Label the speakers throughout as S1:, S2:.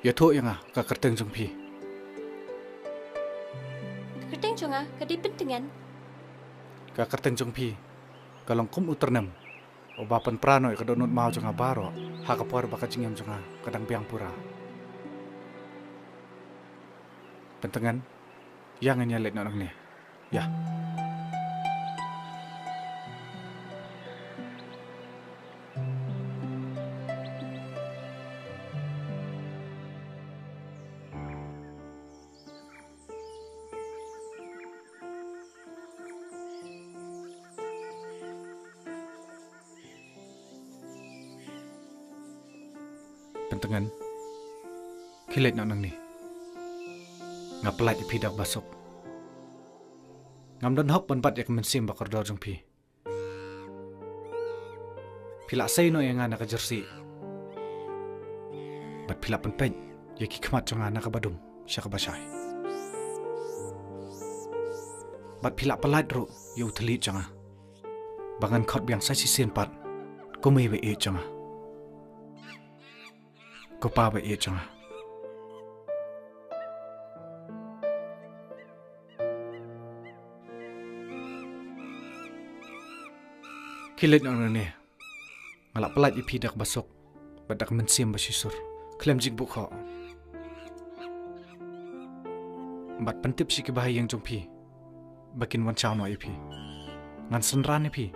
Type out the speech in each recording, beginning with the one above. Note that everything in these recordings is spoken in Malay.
S1: ya thuk yang ka kerteng jong pi
S2: Kerteng jonga kadi pentingan.
S1: ka kerteng jong pi kalong kum uternem obapan prano ka donut mau jong baro ha ka por baka jingem jong kadang biang pura pentengan yang nyalet nang ni ya pentengan kilet nang ni ngapelat di pidak basok ngam dan hok penpat yak mensim bakar dor jong pi pila sei no yang ana ka jersey bat pila penpej yaki kemat jong ana ka badum syak basai bat pila pelat ro yu thli janga bangan khot biang sai si sen pat ko mei we e janga ko pa we e janga kilet nang ni ngalak pelat ipi dak basok badak mensim basisur klem jing bukho bat pentip si ke bahayang jompi bakin wan chaw no ipi ngan senran ipi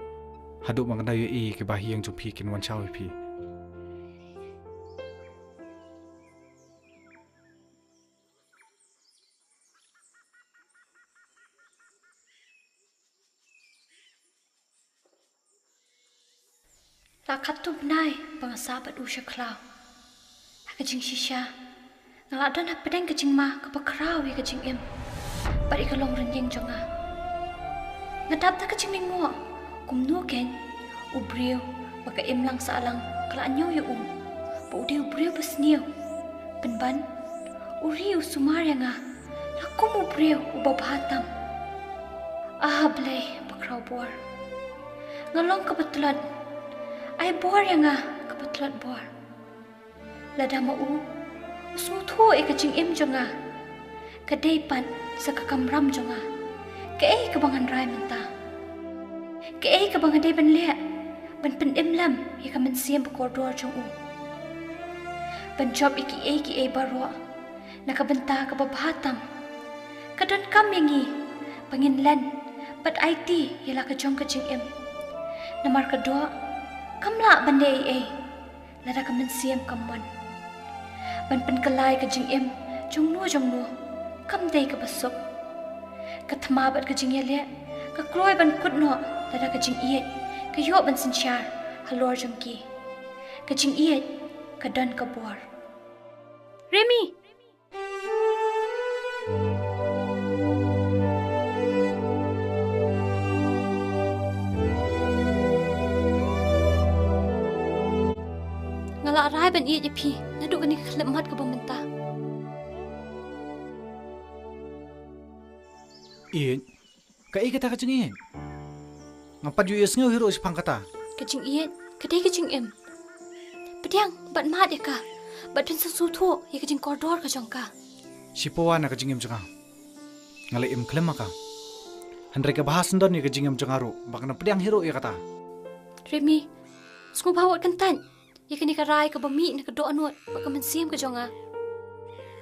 S1: haduk mangndayu i ke bahayang jompi kin wan chaw ipi
S2: Rakat tu benai pengasabat usha klau. Kajing shisha. Ngaladan hap pedeng kajing ma kepakrau ya kajing im. Bari kalong renjeng jonga. Ngadap ta kajing lingo. Kumnu ken. Ubriu baka im lang sa alang kala anyo yu Ba udi ubriu besniu. Penban. Uriu sumarya nga. Lakum ubriu ubabahatam. Blay pakrau buar. Ngalong kebetulan. Ay bor yang kebetulan bor. Lada mau usmutu kajing im jonga. Kadaipan sakakam jonga. Ke kebangan rai menta. Ke kebangan dai ban le. Ban pen im lam ya kamen siam bekordor jong Ban job iki barwa. Nakabenta kababahatam. Kadon kam yangi pangin len bat IT yala kajong kajing im. Namar kedua kamla bandai lada kamen siam kamwan ban pen kelai kajing im jong nu kam dai ka basok kathma bat kajing yale ka kloi ban kutno lada kajing iet ka yo ban sinchar halor jong ki kajing iet ka dan ka bor Remy Rai ban iya jepi, naduk kani kelemat ke pemerintah.
S1: Iet, kai kata kajing iet. Ngapa ju yes ngau hero si pangkata?
S2: Kajing iet, kadai kajing em. Pediang, bat mat ya ka. Bat pen sesuatu ya kajing koridor ka jongka.
S1: Si pawana kajing em janga. Ngalai em klem maka. Handre ka bahas ndon ya kajing em jangaru, bakna pediang hero ya kata.
S2: Remy, semua bawa kentan. Ya kini karai ka bami na kadoa nuat baka mensiam ka jonga.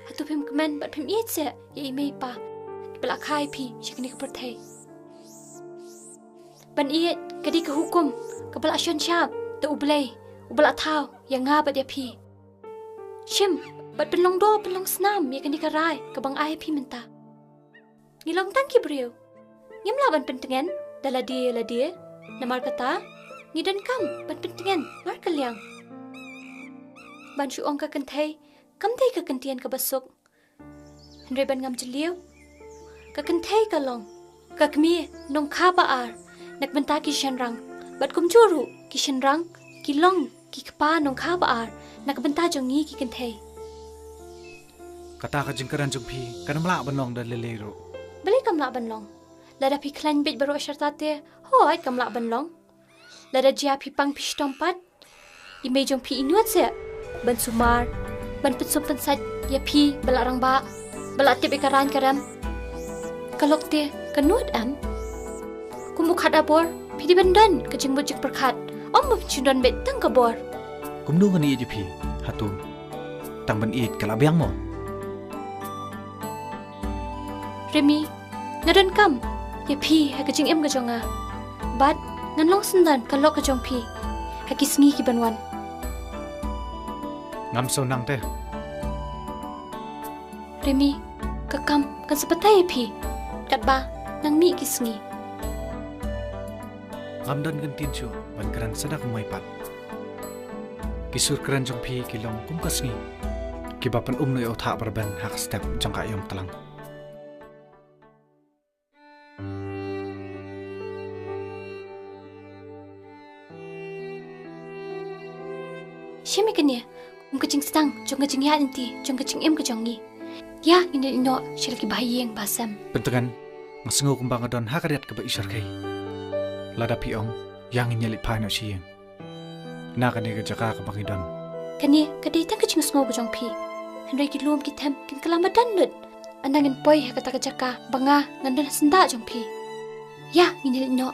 S2: Hatu pim kemen bat pim iet se ya imei pa. Kibala kai pi siya kini ka pertay. Ban iet kadi ka hukum kabala asyon syab ta ublay ubala tau ya nga bat ya pi. Shim bat penlong do penlong snam ya kini karai ka bang ai pi menta. Ngilong tangki brio. Ngimla ban pentengen dala dia namar kata ngidan kam ban pentengen mar kalyang. Ban syuong ka kentay, kamtay ka kentian ka basok. Henry ban ngam jeliw, ka kentay ka long, ka kmi nong ka baar, nagbenta ki shenrang, bat kumjuru ki shenrang, ki long, ki kapa nong ka baar, nagbenta jongi ki kentay.
S1: Kata ka jingkaran jong pi, kana mla banlong da lelero.
S2: Balik kam la banlong, lada pi klan bit baru asyartate, hoy kam la banlong. Lada jia pi pang pi shtompat, imay jong pi inuat se, ban sumar, ban pensum pensat ya pi belarang ba belak tip ikaran karam kalok te kanut am kumuk hada bor pi di bandan kecing bujik perkat om cundan bet tang ka bor
S1: kumdu ngani je phi hatum tang ban it kala biang mo
S2: Remy ngadan kam ya pi ha kecing em ka jonga bat ngan long sendan kalok ka jong pi ha kisngi ki banwan
S1: ngam so nang te
S2: Remy kakam kan sepetai ya pi kat ba nang mi kisngi
S1: ngam dan kan tin chu ban karan sadak mai pat kisur karan jong phi kilong kum kasngi ki bapan noi otha barban hak step jong ka yom talang
S2: Siapa kenya? Kecing setang, jong kecing ya nanti, jong kecing em kejongi. Ya, ini ino, siapa lagi bayi yang basam.
S1: pentengan ngasengo kumbang adon hakariat ke ba isar kai lada piong yang inyalit pano siang na kani ke jaka ke bangidon
S2: Kani, kadai tang kecing sengo kejong pi. Henry kilum kitam, kin kelambatan lut. Andangin boy kata kejaka, banga ngandan senda jong pi. Ya, ini ino.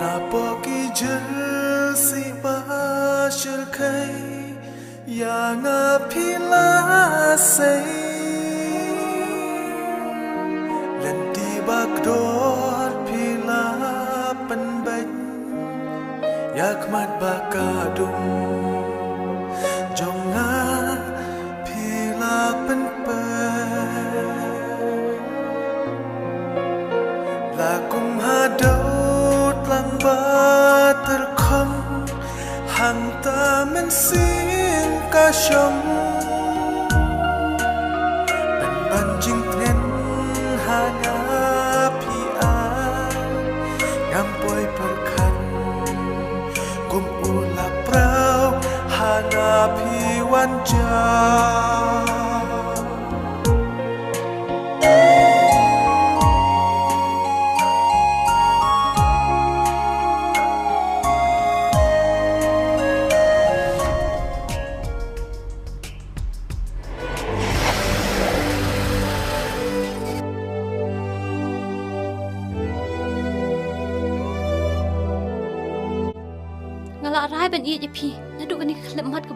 S3: Napoki jersi bashir kai ya ngapila sei lenti bakdor pila penban yak mat bakadum jonga pila penpan lakum hadau lang ba terkham hang ta men sin ka shom ban ban jing tren hana pi a ngam poi perkhan kum ula prau hana pi wan ja
S2: Ngala rai ban iya je pi, naduk kani kelep mat ke